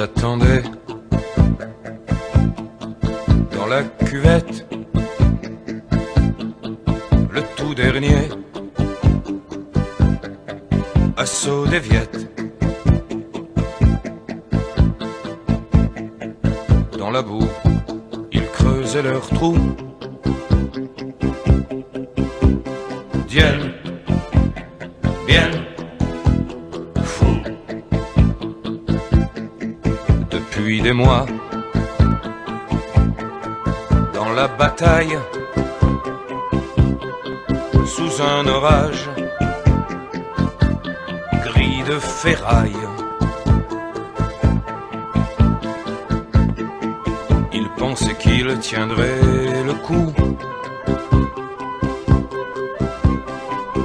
attendais dans la cuvette, le tout dernier assaut des Viettes. Dans la boue, ils creusaient leur trou. Dienne, bien, fou. Depuis des mois, dans la bataille, sous un orage gris de ferraille, il pensait qu'il tiendrait le coup.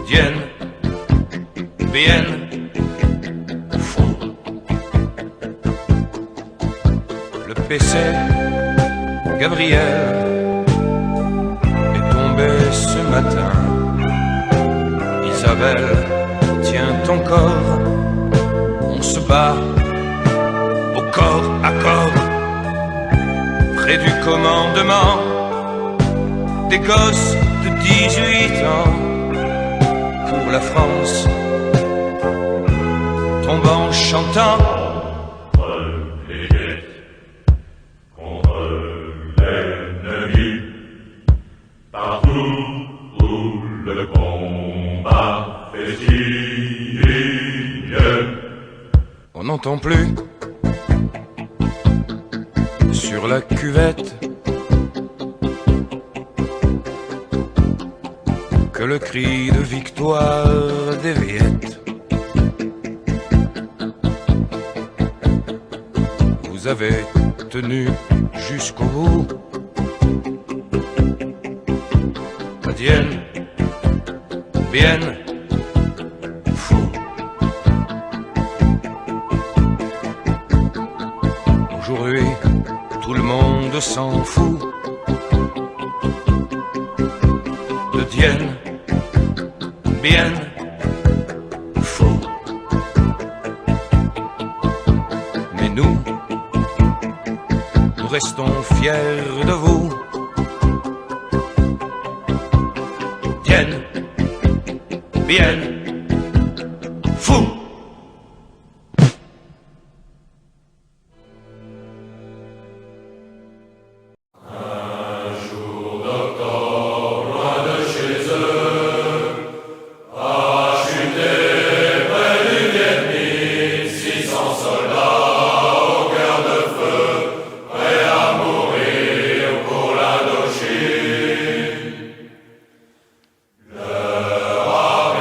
Dienne, bien, fou. Le PC, Gabriel, est tombé ce matin. Isabelle, tiens ton corps, on se bat au corps à corps, près du commandement, des gosses de 18 ans. Pour la France, tombant, chantant contre les Viettes, contre l'ennemi, partout où le combat fait signe. On n'entend plus sur la cuvette que le cri de victoire des Viettes. Vous avez tenu jusqu'au bout. Dienne, bien, fou. Aujourd'hui, tout le monde s'en fout de Dienne, bien, fou. Mais nous restons fiers de vous. Dienne, bien, fou.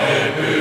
République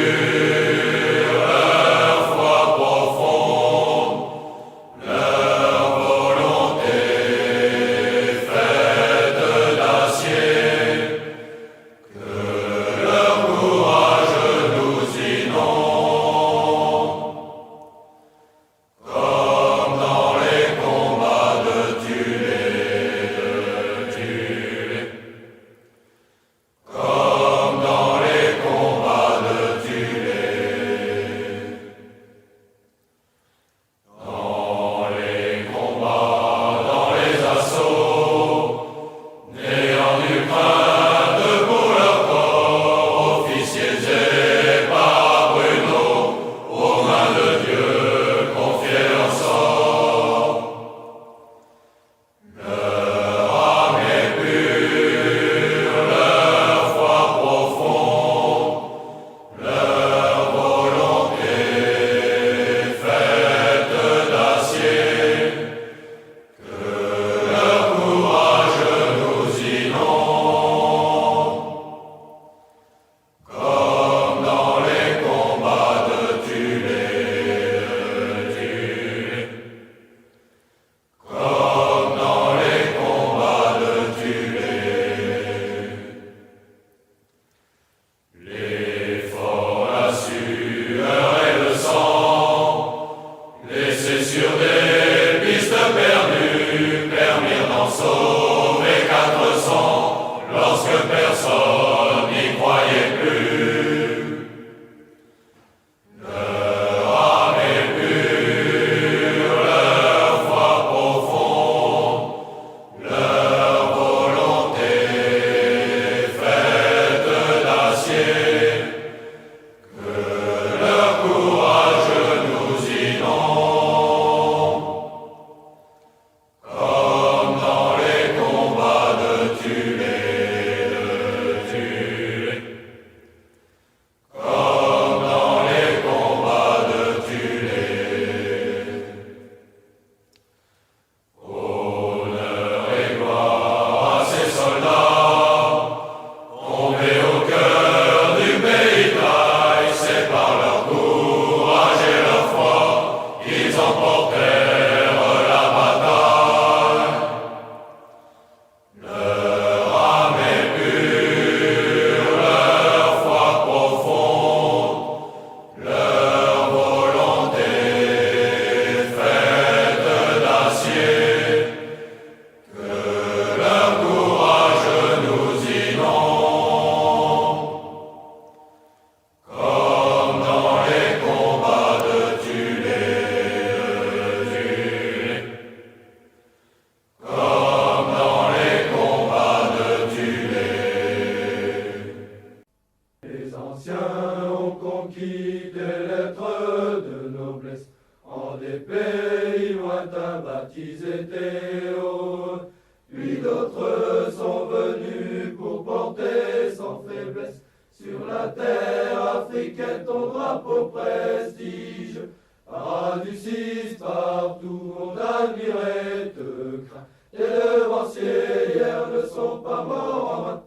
d'autres sont venus pour porter sans faiblesse sur la terre africaine ton drapeau prestige. Paradis partout on admire et te craint. Tes devanciers hier ne sont pas morts en vain.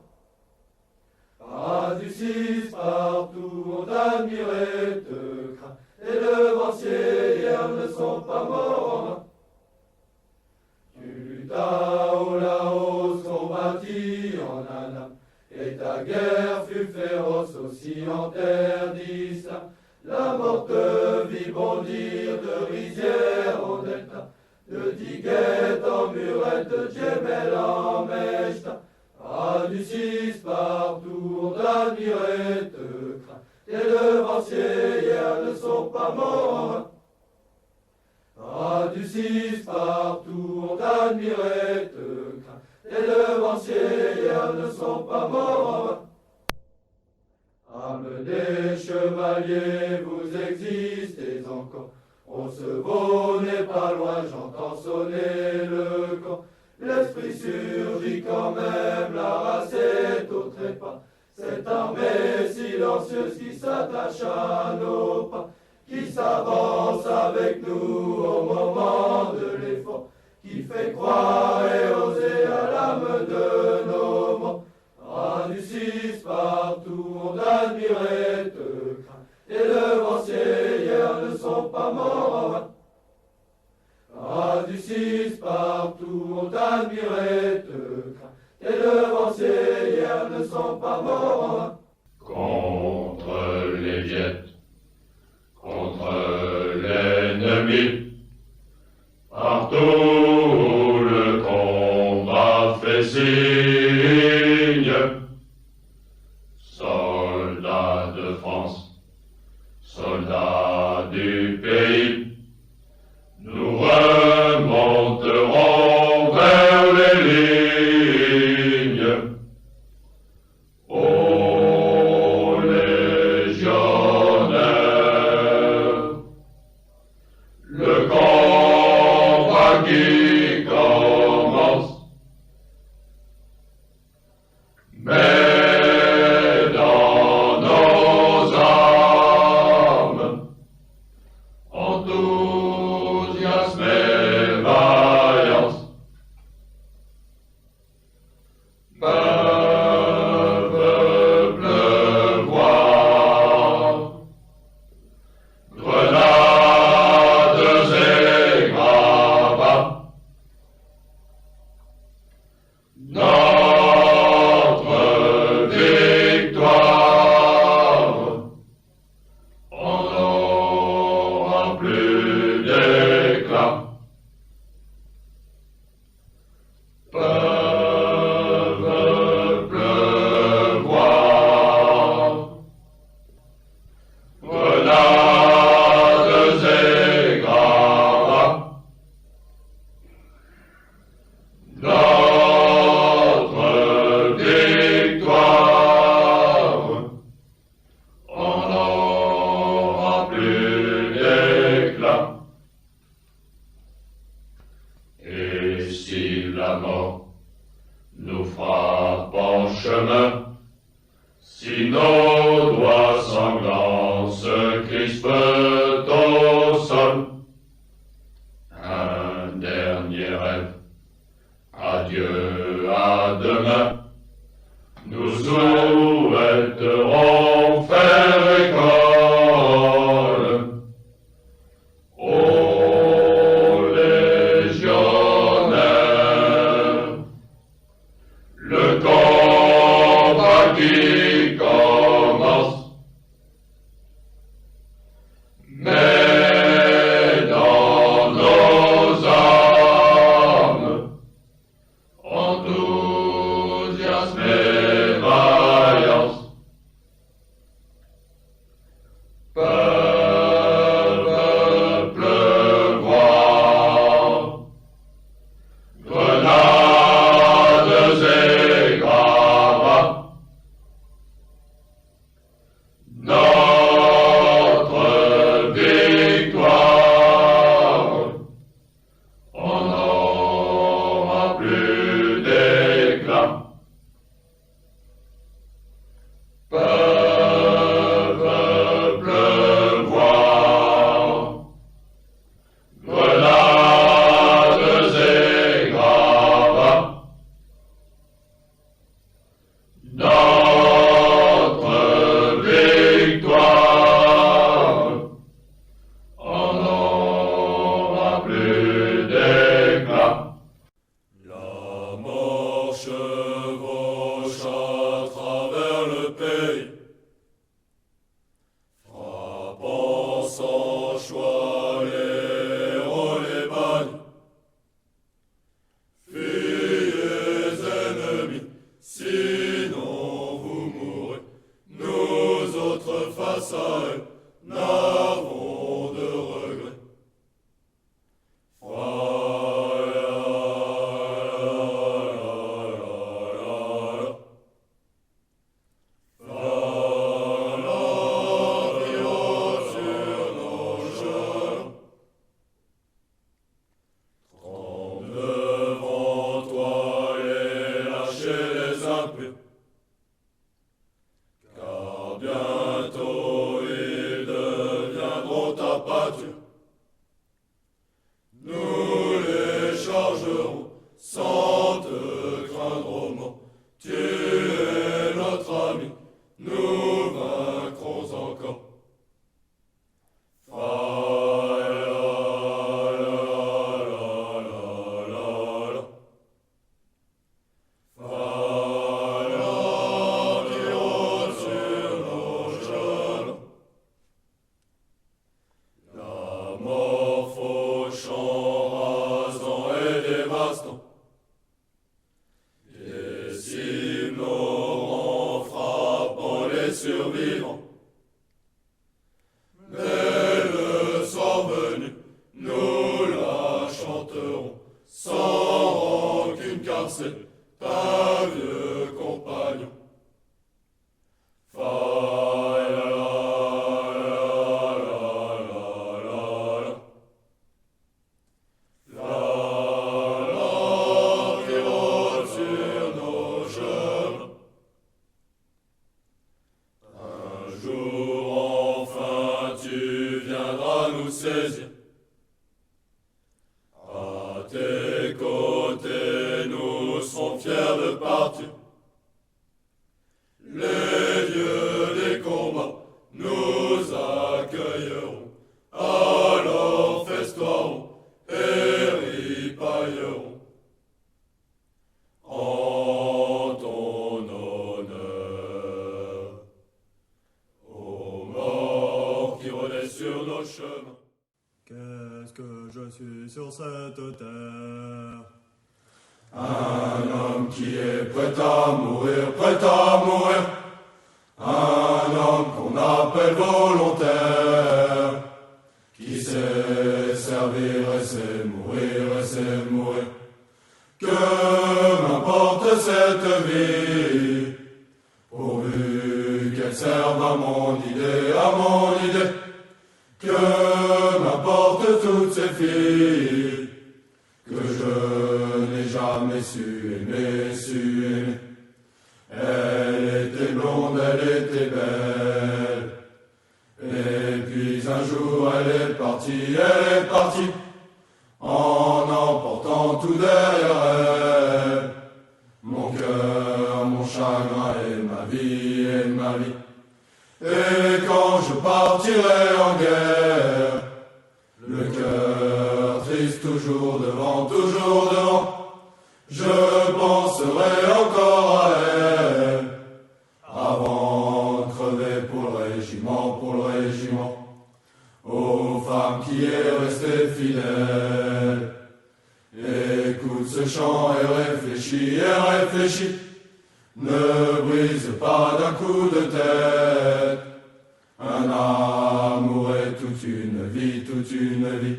Paradis partout on admire et te craint. Tes devanciers hier ne sont pas morts en vain. Tu luttas au Laos, combattis en Annam, et ta guerre fut féroce aussi en terre d'Islam. La mort te vit bondir de rizière au delta, de Diguette en murette, de Djemel en Mechta. Paradis partout on t'admire et te craint. Tes devanciers hier ne sont pas morts en vain. Paradis partout on t'admire et te craint. Tes devanciers hier ne sont pas morts en vain. Âmes des chevaliers, vous existez encore. Roncevaux n'est pas loin, j'entends sonner le camp. L'esprit surgit quand même, la race est au trépas. Cette armée silencieuse qui s'attache à nos pas, qui s'avance avec nous au moment de l'effort, qui fait croire et oser à l'âme de nos morts. Paradis partout on admire et te craint. Tes devanciers hier ne sont pas morts en vain. Paradis partout on t'admire et te craint. Tes devanciers hier ne sont pas morts en vain. Contre les Viettes, contre l'ennemi, partout le combat fait signe. Soldats de France, soldats du pays, nous remonterons vers les lignes. Ô légionnaires, le combat qui commence, mais dans nos âmes, enthousiasme et vaillance, peuvent pleuvoir, grenades et gravats. Notre victoire en aura plus d'éclat. Peuvent pleuvoir, grenades et gravats. Notre victoire en aura plus d'éclat. Et si la mort nous frappe en chemin, si nos doigts sanglants se crispent au sol, un dernier rêve, adieu à demain, nous souhaiterons faire école. Ô légionnaires, le combat qui commence, mais dans nos âmes, enthousiasme et vaillance, peuvent pleuvoir, grenades et gravats. chevauche à travers le pays, frappant sans choix les héros, les bagnes. Fuyez ennemis, sinon vous mourrez. Nous autres face à eux n'avons de regrets. Car bientôt ils deviendront ta pâture. Nous les chargerons sans te craindre au mort. Tu es notre ami, nous vaincrons encore. Survivants. Mais le soir venu, nous la chanterons sans rancune, car c'est un vieux compagnon. Qui rôde sur nos chemins. Un jour enfin tu viendras nous saisir. À tes côtés nous serons fiers de partir. Les dieux des combats nous accueilleront. Alors festoierons et ripaillerons. En ton honneur, aux morts qui rôdaient sur nos chemins. Qu'est-ce que je suis sur cette terre? Un homme qui est prêt à mourir, prêt à mourir. Un homme qu'on appelle volontaire, qui sait servir et sait mourir et sait mourir. Que m'importe cette vie, pourvu qu'elle serve à mon idée, à mon idée. Que m'importe toutes ces filles, que je n'ai jamais su aimer, su aimer. Elle était blonde, elle était belle. Et puis un jour elle est partie, en emportant tout derrière elle. Mon cœur, mon chagrin et ma vie, et ma vie. Et quand je partirai en guerre, le cœur triste toujours devant, je penserai encore à elle, avant de crever pour le régiment, aux femmes qui est restée fidèle. Écoute ce chant et réfléchis, ne brise pas d'un coup de tête. Un amour est toute une vie, toute une vie.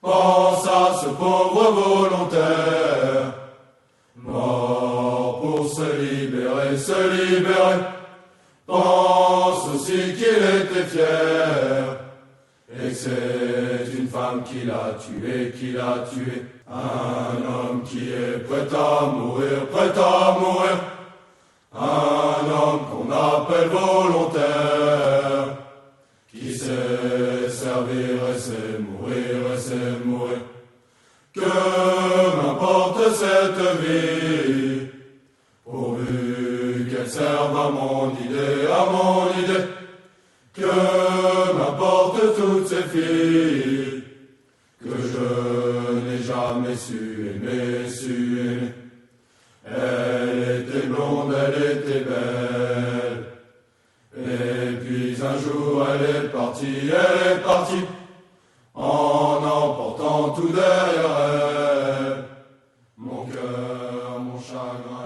Pense à ce pauvre volontaire, mort pour se libérer, se libérer. Pense aussi qu'il était fier, et que c'est une femme qui l'a tué, qui l'a tué. Un homme qui est prêt à mourir, prêt à mourir. Un homme qu'on appelle volontaire, qui sait servir et sait mourir et sait mourir. Que m'importe cette vie, pourvu qu'elle serve à mon idée, à mon idée. Que m'importe toutes ces filles, que je n'ai jamais su aimer, su aimer. était blonde, elle était belle. Et puis un jour elle est partie, en emportant tout derrière elle. Mon cœur, mon chagrin